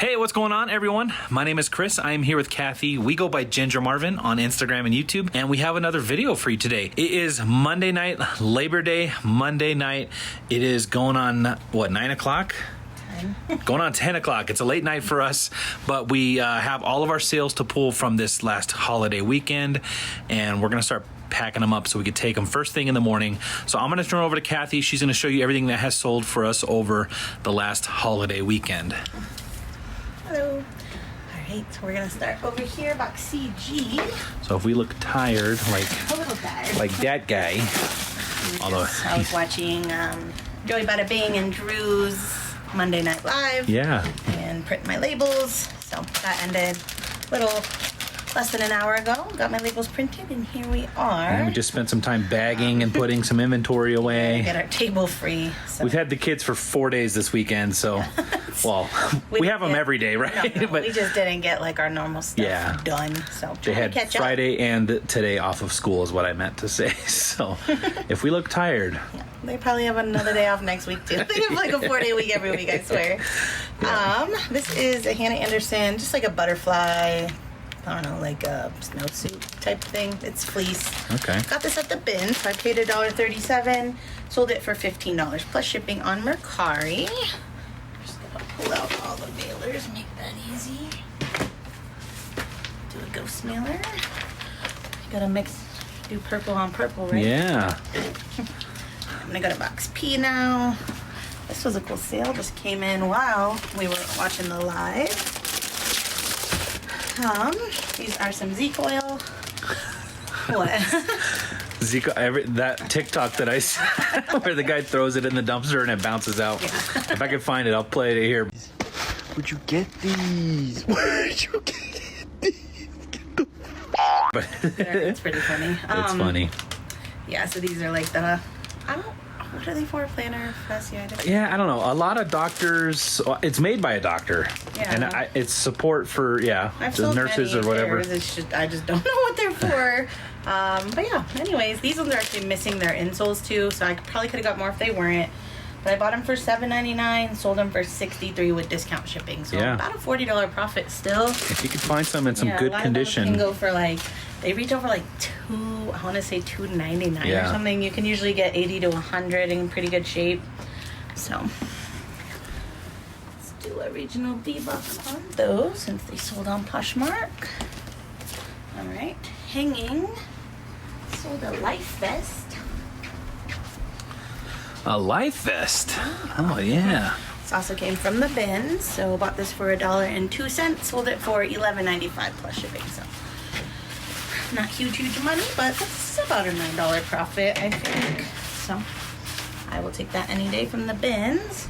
Hey, what's going on, everyone? My name is Chris. I am here with Kathy. We go by Ginger Marvin on Instagram and YouTube, and we have another video for you today. It is Monday night, Labor Day, Monday night. It is going on, what, 9 o'clock? Going on 10 o'clock. It's a late night for us, but we have all of our sales to pull from this last holiday weekend, and we're going to start packing them up so we could take them first thing in the morning. So I'm going to turn over to Kathy. She's going to show you everything that has sold for us over the last holiday weekend. Hello. All right, so we're gonna start over here, box CG. So if we look tired, like A little tired. like that guy, although I was watching Joey Bada Bing and Drew's Monday Night Live. yeah, And print my labels. So that ended a little less than an hour ago. Got my labels printed, and here we are. and we just spent some time bagging and putting some inventory away. Get our table free. So. We've had the kids for 4 days this weekend, so well, we have them every day, right? No, but we just didn't get like our normal stuff done. So they had catch Friday and today off of school is what I meant to say. So if we look tired, yeah, they probably have another day off next week too. They have like a 4-day week every week, I swear. Yeah. This is a Hannah Anderson, just like a butterfly. I don't know, like a snowsuit type thing. It's fleece. Okay. Got this at the bin, so I paid $1.37. Sold it for $15 plus shipping on Mercari. Just gonna pull out all the mailers, make that easy. Do a ghost mailer. Gotta do purple on purple, right? yeah, I'm gonna go to box P now. This was a cool sale, just came in while we were watching the live. These are some Zeke oil. What? Zico, that TikTok that I saw where the guy throws it in the dumpster and it bounces out. Yeah. If I can find it, I'll play it here. Where'd you get these? Where'd you get these? Get the But It's pretty funny. it's funny. Yeah, so these are like what are they for? Planner, fasciitis? Yeah, I don't know. A lot of doctors. It's made by a doctor, Yeah. and it's support for I've the sold nurses many or whatever. pairs. I just don't know what they're for. But yeah, anyways, these ones are actually missing their insoles too, so I probably could have got more if they weren't. But I bought them for $7.99, sold them for $$63 with discount shipping. So about a $40 profit still. If you could find some in some Yeah, good a lot condition, of them can go for they reach over $2.99 Yeah. or something. You can usually get 80 to 100 in pretty good shape. So let's do a regional bebop on those since they sold on Poshmark. All right, hanging. Sold a life vest. a life vest. Oh yeah. This also came from the bin, so bought this for $1.02. Sold it for $11.95 plus shipping. So not huge money, but it's about a $9 profit, I think. So I will take that any day from the bins.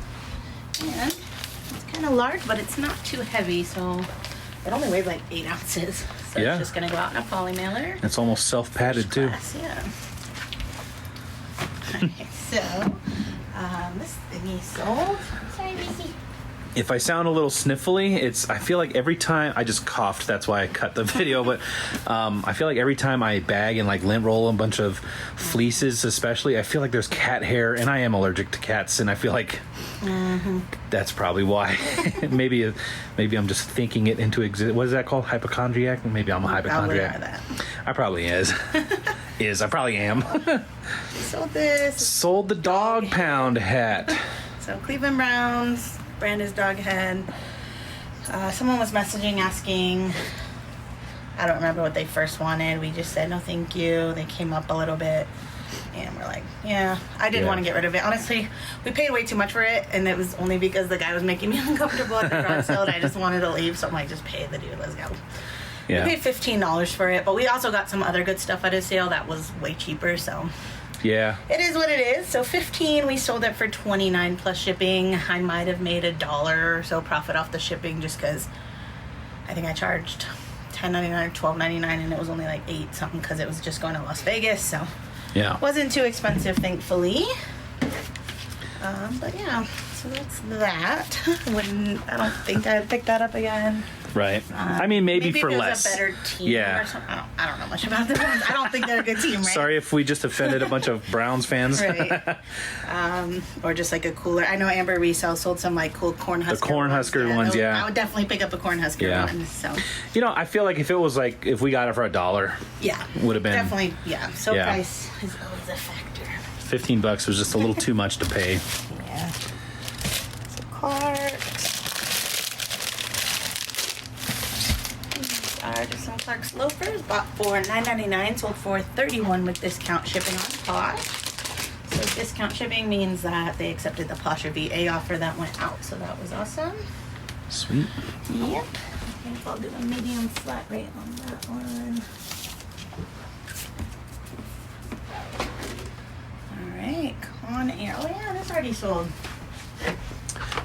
And it's kind of large, but it's not too heavy, so it only weighs like 8 ounces. So Yeah. it's just gonna go out in a poly mailer. It's almost self-padded too. Class, yeah. Okay, so this thingy sold. Sorry, Missy. If I sound a little sniffly, I feel like every time I just coughed, that's why I cut the video. But I feel like every time I bag and like lint roll a bunch of fleeces, especially, I feel like there's cat hair, and I am allergic to cats, and I feel like that's probably why. maybe I'm just thinking it into existence. What is that called? Hypochondriac? Maybe I'm a hypochondriac. Probably are that. I probably I probably am. Sold this. Sold the dog pound hat. So Cleveland Browns. Brand is dog head. Someone was messaging asking, I don't remember what they first wanted. We just said no thank you. They came up a little bit and we're like, yeah, I didn't want to get rid of it. Honestly, we paid way too much for it, and it was only because the guy was making me uncomfortable at the garage sale and I just wanted to leave, so I'm like, just pay the dude, let's go. Yeah. We paid $15 for it, but we also got some other good stuff at a sale that was way cheaper, so Yeah. it is what it is. So $15, we sold it for $29 plus shipping. I might have made $1 or so profit off the shipping just because I think I charged $10.99 or $12.99 and it was only like $8 something because it was just going to Las Vegas. So Yeah. wasn't too expensive, thankfully. But yeah, so that's that. I don't think I'd pick that up again. Right. I mean, maybe for if it was less. a better team Yeah. or something. I don't know much about the Browns. I don't think they're a good team, right? Sorry if we just offended a bunch of Browns fans. Right. Or just like a cooler. I know Amber Resell sold some like cool Cornhusker. The Cornhusker ones, yeah. I would definitely pick up a Cornhusker one. So. You know, I feel like if it was like, if we got it for $1, Yeah. would have been. Definitely, yeah. So Yeah. price is always a factor. $15 was just a little too much to pay. Yeah. So Clark's. These are just some Clark's loafers. Bought for $9.99, sold for $31 with discount shipping on Posh. So discount shipping means that they accepted the Posh VA offer that went out. So that was awesome. Sweet. Yep. I think I'll do a medium flat rate on that one. Alright, Con Air. Oh yeah, that's already sold.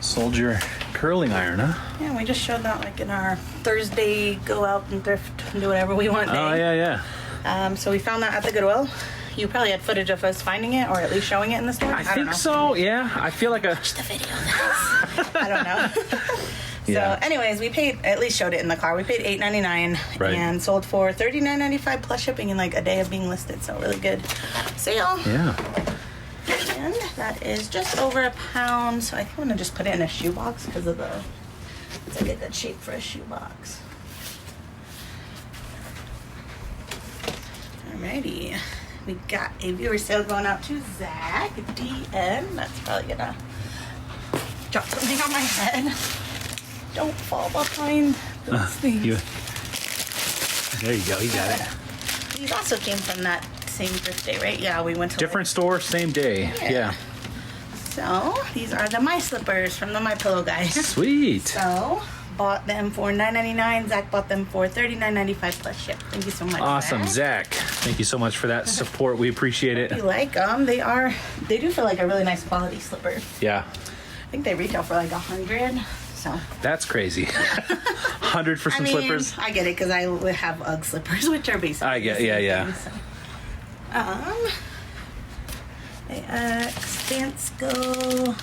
Sold your curling iron, huh? Yeah, we just showed that like in our Thursday go out and thrift and do whatever we want day. Oh, yeah. So we found that at the Goodwill. You probably had footage of us finding it or at least showing it in the store. I don't think know. so, yeah. I feel like The video, guys. I don't know. Yeah. So, anyways, we paid, at least showed it in the car. We paid $8.99 Right. and sold for $39.95 plus shipping in like a day of being listed. So, really good sale. Yeah. And that is just over a pound. So, I think I'm going to just put it in a shoebox because of it's like a good shape for a shoebox. Alrighty. We got a viewer sale going out to Zach DN. That's probably going to drop something on my head. Don't fall behind those things. There you go. You got it. These also came from that same thrift day, right? Yeah, we went to Different store, same day. Yeah. So these are the My Slippers from the My Pillow guy. Sweet. So bought them for $9.99. Zach bought them for $39.95 plus ship. Thank you so much. Awesome, Zach. Thank you so much for that support. We appreciate If you it. like them, they do feel like a really nice quality slipper. Yeah. I think they retail for like $100. So That's crazy. 100 for some slippers. I get it because I have UGG slippers, which are basically I get, the same yeah. thing, so. AX, Dance Go.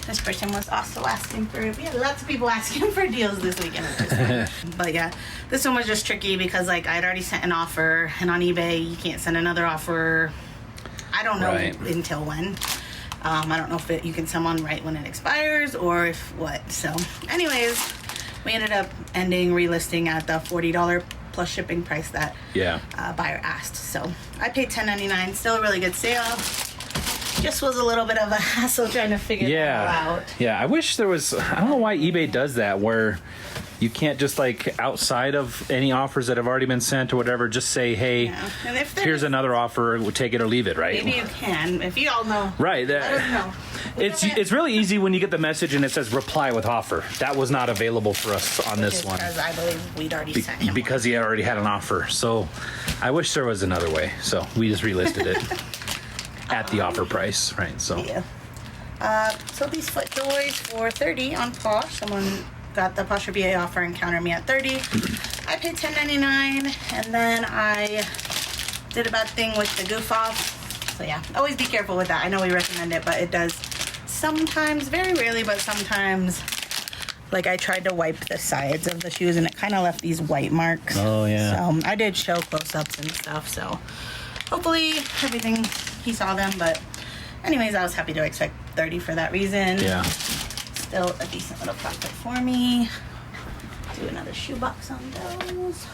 This person was also asking for, we had lots of people asking for deals this weekend. But yeah, this one was just tricky because like I'd already sent an offer and on eBay you can't send another offer. I don't know until when. I don't know if you can send one right when it expires or if what. So anyways, we ended up relisting at the $40 plus shipping price that buyer asked. So I paid $10.99, still a really good sale. Just was a little bit of a hassle trying to figure that all out. Yeah, I wish there was, I don't know why eBay does that where you can't just like outside of any offers that have already been sent or whatever, just say, hey, and if here's another offer, we'll take it or leave it, right? Maybe you can, if you all know. Right. Let us know. It's really easy when you get the message and it says reply with offer. That was not available for us on this one. Because I believe we'd already sent him because he already had an offer. So I wish there was another way. So we just relisted it at the offer price, right? So so these foot toys for $30 on Posh. Someone got the Posh VA offer and countered me at $30. I paid $10.99, and then I did a bad thing with the goof off. So yeah, always be careful with that. I know we recommend it, but it does sometimes, very rarely, but sometimes. Like I tried to wipe the sides of the shoes, and it kind of left these white marks. Oh yeah. So I did show close-ups and stuff. So hopefully everything he saw them, but anyways, I was happy to expect $30 for that reason. Yeah. Still a decent little profit for me. Do another shoebox on those.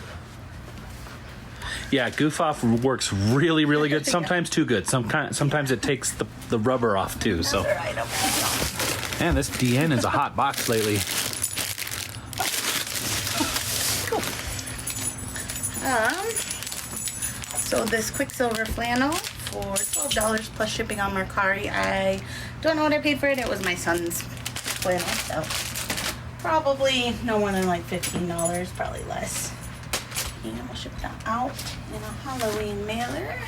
Yeah, goof off works really, really good. Sometimes too good. Sometimes it takes the rubber off too. So. That's all right, okay. Man, this DN is a hot box lately. Cool. So this Quicksilver flannel for $12 plus shipping on Mercari. I don't know what I paid for it. It was my son's flannel, so probably no more than like $15, probably less. And we'll ship that out in a Halloween mailer.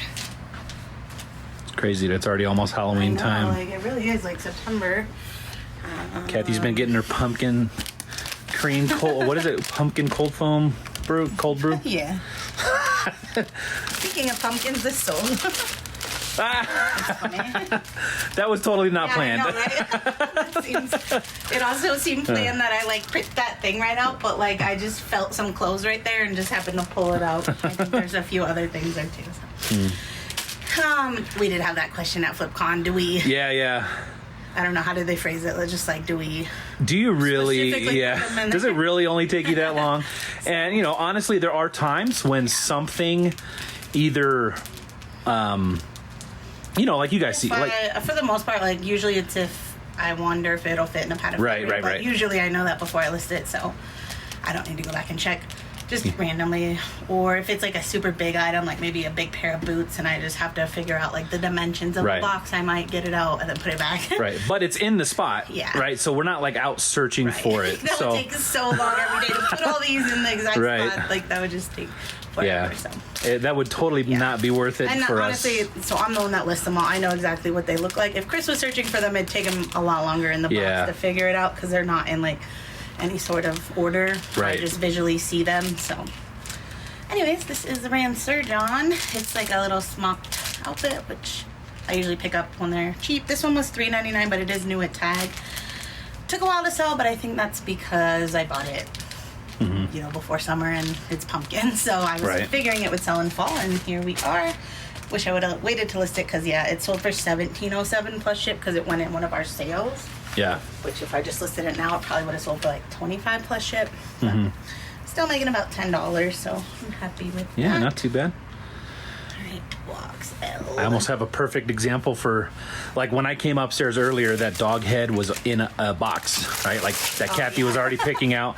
It's crazy that it's already almost Halloween time. Like it really is like September. Kathy's been getting her pumpkin cream cold. What is it? Pumpkin cold foam brew, cold brew. Yeah. Speaking of pumpkins, this sold. That was totally not planned. I know, right? It also seemed planned that I like pricked that thing right out, but like I just felt some clothes right there and just happened to pull it out. I think there's a few other things there too. So. We did have that question at FlipCon. Do we? Yeah. I don't know, how did they phrase it? Just like, do you really? Yeah. Does it really only take you that long? And you know, honestly, there are times when something either, you know, like you guys see, like for the most part, like usually it's if I wonder if it'll fit in a padded right. But usually I know that before I list it, so I don't need to go back and check. Just randomly, or if it's like a super big item, like maybe a big pair of boots, and I just have to figure out like the dimensions of the box, I might get it out and then put it back. Right, but it's in the spot. Yeah. Right, so we're not like out searching for it. That would take so long every day to put all these in the exact spot. Like that would just take forever. So. That would totally not be worth it for honestly, us. So I'm the one that lists them all. I know exactly what they look like. If Chris was searching for them, it'd take him a lot longer in the box to figure it out because they're not in like any sort of order. Right. I just visually see them. So. Anyways, this is the Rand Surgeon. It's like a little smocked outfit, which I usually pick up when they're cheap. This one was $3.99, but it is new at tag. Took a while to sell, but I think that's because I bought it, you know, before summer and it's pumpkin. So I was figuring it would sell in fall, and here we are. Wish I would have waited to list it because, it sold for $17.07 plus ship because it went in one of our sales. Yeah. Which if I just listed it now, it probably would have sold for like $25 plus ship. Still making about $10, so I'm happy with that. Yeah, not too bad. All right, box L. I almost have a perfect example for, like, when I came upstairs earlier, that dog head was in a box, right? Like, that Kathy was already picking out,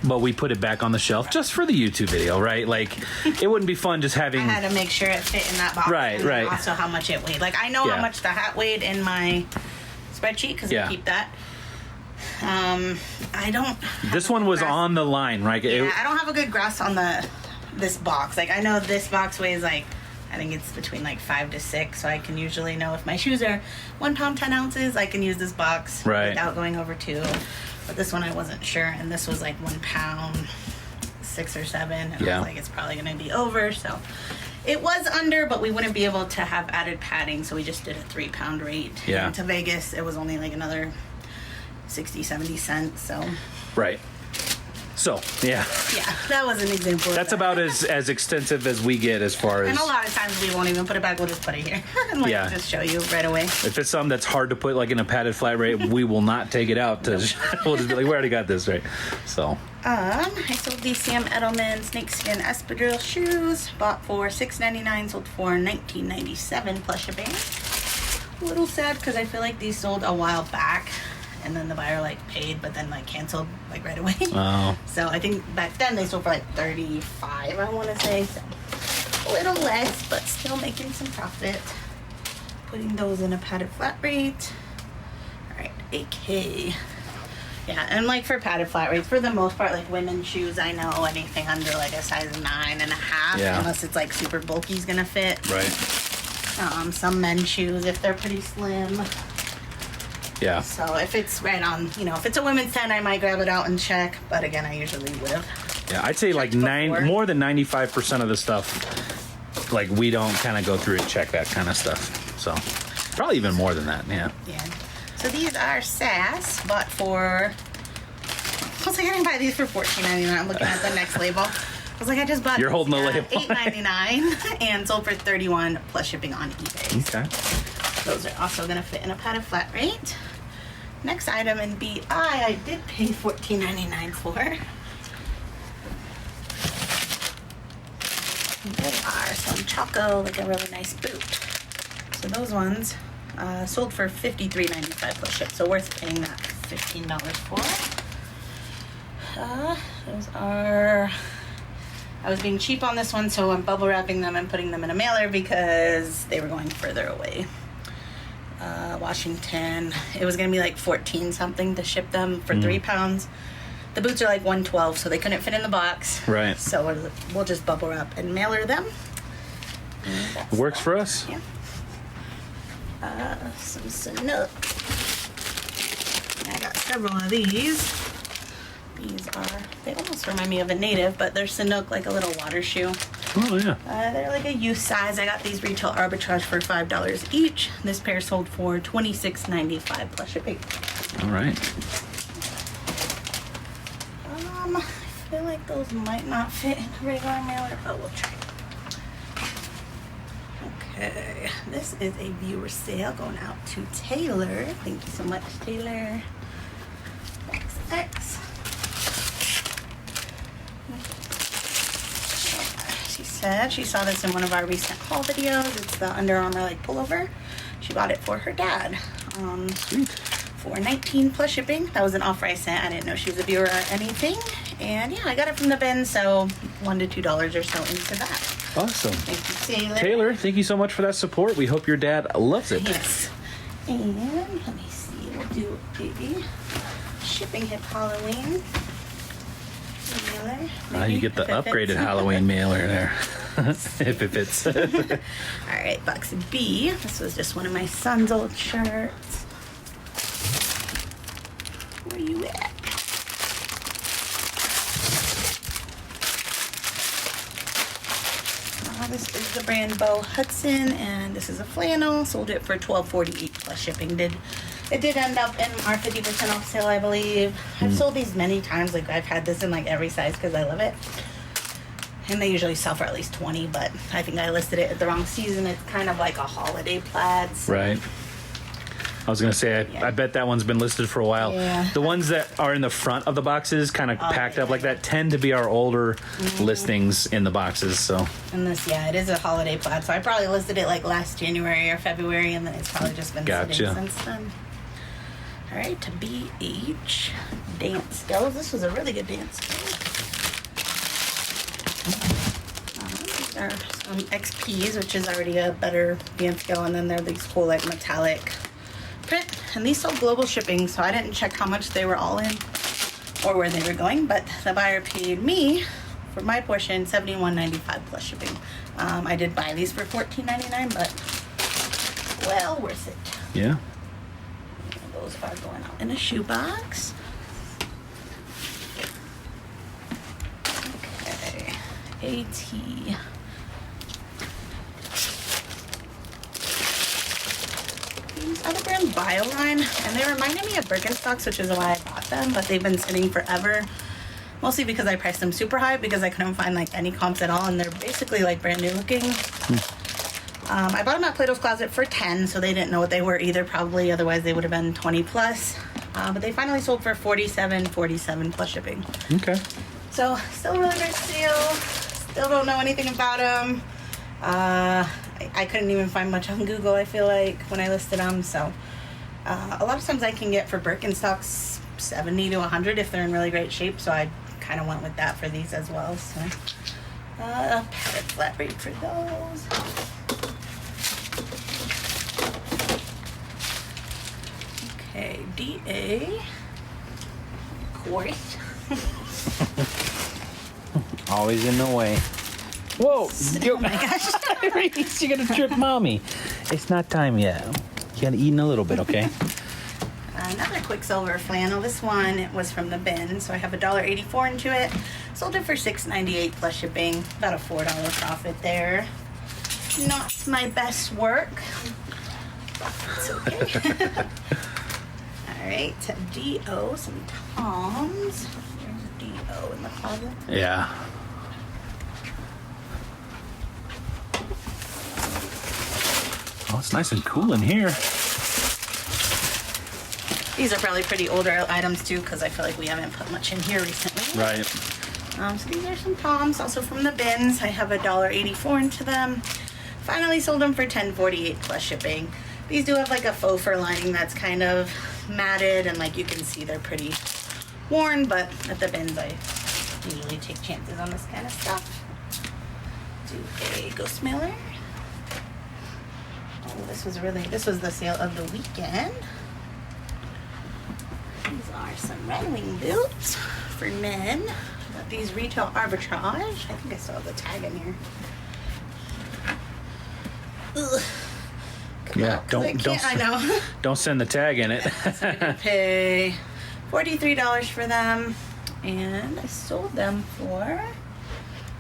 but we put it back on the shelf just for the YouTube video, right? Like, it wouldn't be fun just having... I had to make sure it fit in that box. Right. Also how much it weighed. Like, I know how much the hat weighed in my spreadsheet, because I keep that. I don't. This one was on the line, right? I don't have a good grasp on this box. Like, I know this box weighs like, I think it's between like 5 to 6, so I can usually know if my shoes are 1 pound 10 ounces. I can use this box without going over 2. But this one I wasn't sure, and this was like 1 pound 6 or 7, and I was like, it's probably going to be over. So it was under, but we wouldn't be able to have added padding, so we just did a 3 pound rate. Yeah. And to Vegas, it was only like another 60-70 cents. So So yeah, that was an example. That's about as extensive as we get as far as. And a lot of times we won't even put it back. We'll just put it here and just show you right away. If it's something that's hard to put like in a padded flat rate, we will not take it out. We'll just be like, we already got this, right? So. I sold these Sam Edelman Snakeskin Espadrille shoes. Bought for $6.99, sold for $19.97 plus shipping. A little sad because I feel like these sold a while back. And then the buyer like paid, but then like canceled like right away. Oh. So I think back then they sold for like $35, I want to say. So a little less, but still making some profit. Putting those in a padded flat rate. All right, AK. Yeah, and like for padded flat rates, for the most part, like women's shoes, I know anything under like a size 9.5, unless it's like super bulky, is gonna fit. Right. Some men's shoes, if they're pretty slim. Yeah. So if it's right on, if it's a women's 10, I might grab it out and check. But again, I usually would have. Yeah, I'd say like more than 95% of the stuff, like we don't kind of go through and check that kind of stuff. So probably even more than that. Yeah. Yeah. So these are SAS, bought for. I was like, I didn't buy these for $14.99. I'm looking at the next label. I was like, I just bought. You're holding the label. $8.99 and sold for $31 plus shipping on eBay. Okay. Those are also going to fit in a padded flat rate. Next item in BI, I did pay $14.99 for. There are some Choco, like a really nice boot. So those ones sold for $53.95 plus ship, so worth paying that $15 for. Those are. I was being cheap on this one, so I'm bubble wrapping them and putting them in a mailer because they were going further away. Washington. It was gonna be like 14 something to ship them for 3 pounds. The boots are like 112, so they couldn't fit in the box. Right. So we'll just bubble wrap and mailer them. It works for us. Yeah. Some Sanook. I got several of these. These are, they almost remind me of a native, but they're Sanook, like a little water shoe. Oh, yeah. They're like a youth size. I got these retail arbitrage for $5 each. This pair sold for $26.95 plus shipping. All right. I feel like those might not fit in a regular mailer, but we'll try. Okay, this is a viewer sale going out to Taylor. Thank you so much, Taylor. XX. She said she saw this in one of our recent haul videos. It's the Under Armour like pullover. She bought it for her dad. Sweet. For $19 plus shipping. That was an offer I sent. I didn't know she was a viewer or anything. And yeah, I got it from the bin, so $1 to $2 or so into that. Awesome. Thank you, Taylor. Taylor, thank you so much for that support. We hope your dad loves it. Yes. And let me see. We'll do a shipping hip Halloween mailer. You get the upgraded Halloween mailer there. If it fits. All right, box B. This was just one of my son's old shirts. Where you at? This is the brand Bo Hudson, and this is a flannel. Sold it for $12.48 plus shipping. It did end up in our 50% off sale, I believe. I've sold these many times. Like, I've had this in like every size because I love it. And they usually sell for at least $20, but I think I listed it at the wrong season. It's kind of like a holiday plaid. So. Right. I was going to say, I bet that one's been listed for a while. Yeah. The ones that are in the front of the boxes, kind of packed up like that, tend to be our older listings in the boxes. So. And this, it is a holiday plaid. So I probably listed it like last January or February, and then it's probably just been sitting since then. All right, to BH dance skills. This was a really good dance skill. These are some XPs, which is already a better dance skill, and then they're these cool like metallic print. And these sold global shipping, so I didn't check how much they were all in or where they were going, but the buyer paid me for my portion $71.95 plus shipping. I did buy these for $14.99, but well worth it. Yeah. Those are going out in a shoebox. Okay, AT. These are the brand Bioline, and they reminded me of Birkenstocks, which is why I bought them, but they've been sitting forever. Mostly because I priced them super high because I couldn't find like any comps at all, and they're basically like brand new looking. I bought them at Plato's Closet for $10, so they didn't know what they were either, probably. Otherwise, they would have been $20 plus. But they finally sold for $47 plus shipping. Okay. So, still a really great deal. Still don't know anything about them. I couldn't even find much on Google, I feel like, when I listed them. So, a lot of times I can get for Birkenstocks 70 to 100 if they're in really great shape. So, I kind of went with that for these as well. So, a padded flat rate for those. Okay, DA. Of course. Always in the way. Whoa! Oh my gosh. You're gonna trip mommy. It's not time yet. You gotta eat in a little bit, okay? Another Quicksilver flannel. This one was from the bin, so I have $1.84 into it. Sold it for $6.98 plus shipping. About a $4 profit there. Not my best work. It's okay. All right, DO, some Toms. There's DO in the closet. Yeah. Oh, it's nice and cool in here. These are probably pretty older items too, because I feel like we haven't put much in here recently. Right. So these are some Toms, also from the bins. I have $1.84 into them. Finally sold them for $10.48 plus shipping. These do have like a faux fur lining that's kind of matted, and like you can see they're pretty worn, but at the bins I usually take chances on this kind of stuff. Do a ghost mailer. Oh, this was the sale of the weekend. These are some Red Wing boots for men. Got these retail arbitrage. I think I still have the tag in here. Ugh. Yeah, I know. Don't send the tag in it. So I did pay $43 for them, and I sold them for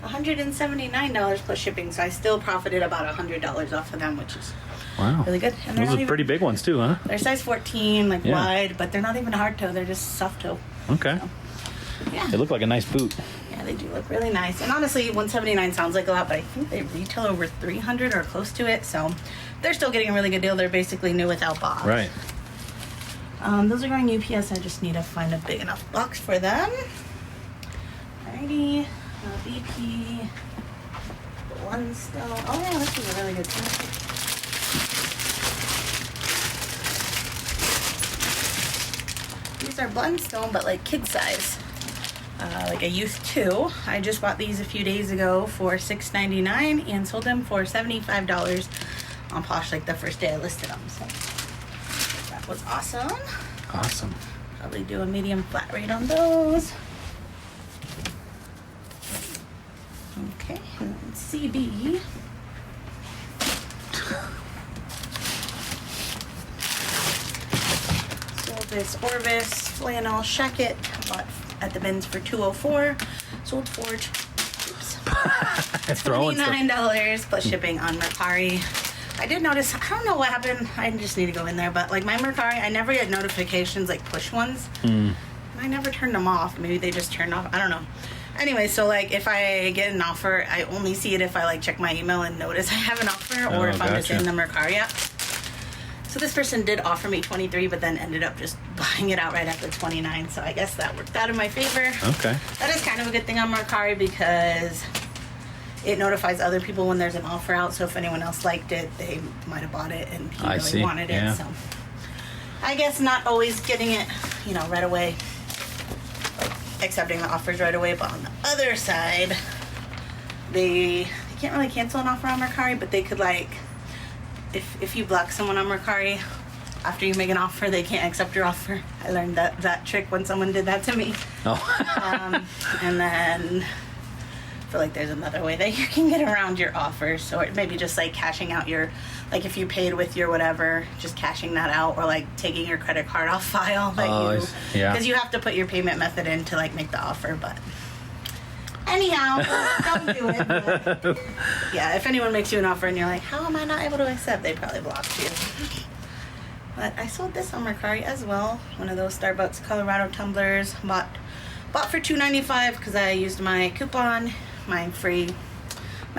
$179 plus shipping. So I still profited about $100 off of them, which is Wow. really good. And they're Those not are pretty big ones too, huh? They're size 14, like Yeah. wide, but they're not even hard toe. They're just soft toe. Okay. So, yeah. They look like a nice boot. Yeah, they do look really nice. And honestly, $179 sounds like a lot, but I think they retail over $300 or close to it. So they're still getting a really good deal. They're basically new without box. Right. Those are going UPS. I just need to find a big enough box for them. Alrighty. BP. Blundstone. Oh yeah, this is a really good one. These are Blundstone, but like kid size. Like a youth 2. I just bought these a few days ago for $6.99 and sold them for $75 on Posh like the first day I listed them. So that was awesome. Awesome. Probably do a medium flat rate on those. Okay, and then CB. Sold this Orvis flannel shacket. Bought at the bins for $204. Sold for Throwing stuff. $29 plus shipping on Mercari. I did notice, I don't know what happened. I just need to go in there, but like my Mercari, I never get notifications like push ones. I never turned them off. Maybe they just turned off. I don't know. Anyway, so like if I get an offer, I only see it if I like check my email and notice I have an offer, or if I'm just gotcha. in the Mercari app. So this person did offer me 23, but then ended up just buying it outright at the 29. So I guess that worked out in my favor. Okay. That is kind of a good thing on Mercari because it notifies other people when there's an offer out. So if anyone else liked it, they might have bought it and he really wanted it. Yeah. So I guess not always getting it, right away, like accepting the offers right away. But on the other side, they can't really cancel an offer on Mercari, but they could like, if you block someone on Mercari, after you make an offer, they can't accept your offer. I learned that trick when someone did that to me. Oh. And then I feel like there's another way that you can get around your offer. So it maybe just like cashing out your, like if you paid with your whatever, just cashing that out, or like taking your credit card off file. Because you have to put your payment method in to like make the offer. But anyhow, don't do it. But yeah, if anyone makes you an offer and you're like, how am I not able to accept? They probably blocked you. But I sold this on Mercari as well. One of those Starbucks Colorado tumblers. Bought for $2.95 because I used my coupon, my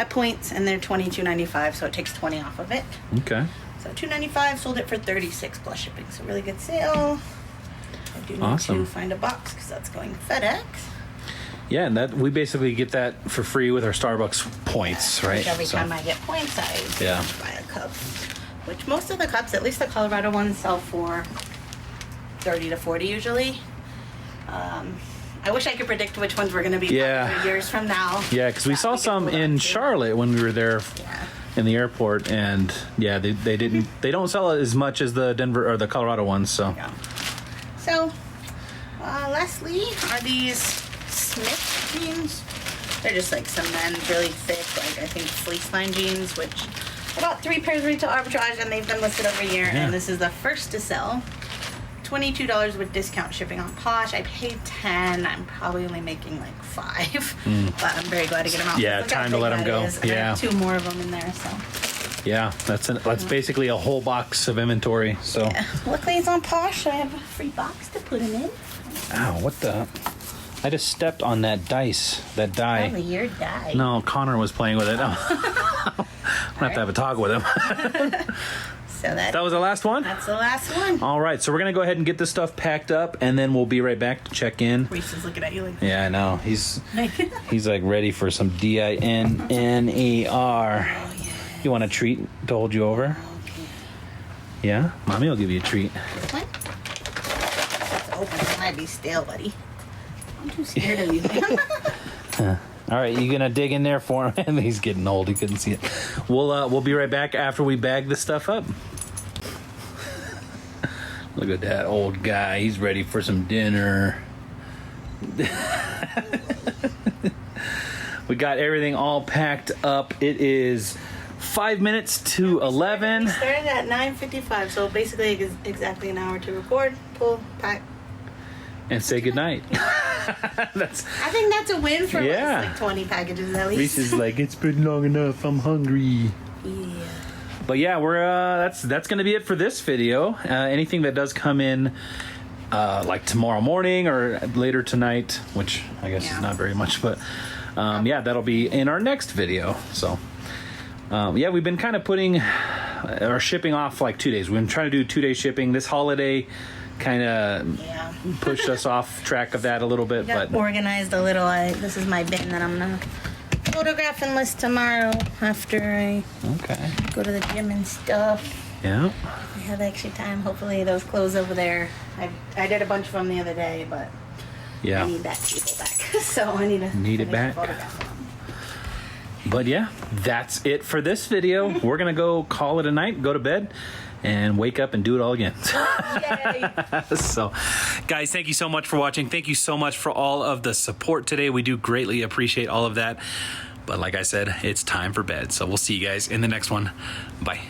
points, and they're $22.95, so it takes 20 off of it. Okay. So $2.95, sold it for $36 plus shipping. So really good sale. I do need to find a box because that's going FedEx. Yeah, and that we basically get that for free with our Starbucks points, right? Every time I get points, I buy a cup. Which most of the cups, at least the Colorado ones, sell for $30 to $40 usually. I wish I could predict which ones were going to be 3 years from now. Yeah, because we saw some in Charlotte when we were there in the airport, and they don't sell it as much as the Denver or the Colorado ones. So, so lastly are these Smith jeans. They're just like some men's really thick, like I think fleece line jeans, which about 3 pairs retail arbitrage, and they've been listed over a year. Yeah. And this is the first to sell. $22 with discount shipping on Posh. I paid $10. I'm probably only making like $5, but I'm very glad to get them out. Yeah, Look how time to big let them that go. is. And I have 2 more of them in there, so. Yeah, that's basically a whole box of inventory. So. Yeah. Luckily it's on Posh, so I have a free box to put them in. Ow! What the? I just stepped on that dice. That die. Probably your die. No, Connor was playing with it. I'm gonna have to have a talk with him. So that was the last one? That's the last one. All right, so we're going to go ahead and get this stuff packed up, and then we'll be right back to check in. Reese is looking at you like... Yeah, I know. He's like ready for some DINNER. Oh, yeah. You want a treat to hold you over? Okay. Yeah? Mommy will give you a treat. This one? It's open. It might be stale, buddy. I'm too scared of you. All right, you gonna dig in there for him? He's getting old. He couldn't see it. We'll be right back after we bag this stuff up. Look at that old guy. He's ready for some dinner. We got everything all packed up. It is 5 minutes to 11. We started at 9:55, so basically exactly an hour to record, pull, pack, And say goodnight. I think that's a win for us, like 20 packages at least. Reese is like, it's been long enough. I'm hungry. Yeah. But yeah, we're that's gonna be it for this video. Anything that does come in like tomorrow morning or later tonight, which I guess is not very much, but yeah, that'll be in our next video. So yeah, we've been kind of putting our shipping off like 2 days. We've been trying to do 2-day shipping. This holiday kind of pushed us off track of that a little bit. Got But organized a little. This is my bin that I'm gonna photograph and list tomorrow after I go to the gym and stuff. Yeah. I have extra time. Hopefully those clothes over there. I did a bunch of them the other day, but I need that table back. So I need it back. But yeah, that's it for this video. We're gonna go call it a night, go to bed, and wake up and do it all again. Yay. So, guys, thank you so much for watching. Thank you so much for all of the support today. We do greatly appreciate all of that. But like I said, it's time for bed. So we'll see you guys in the next one. Bye.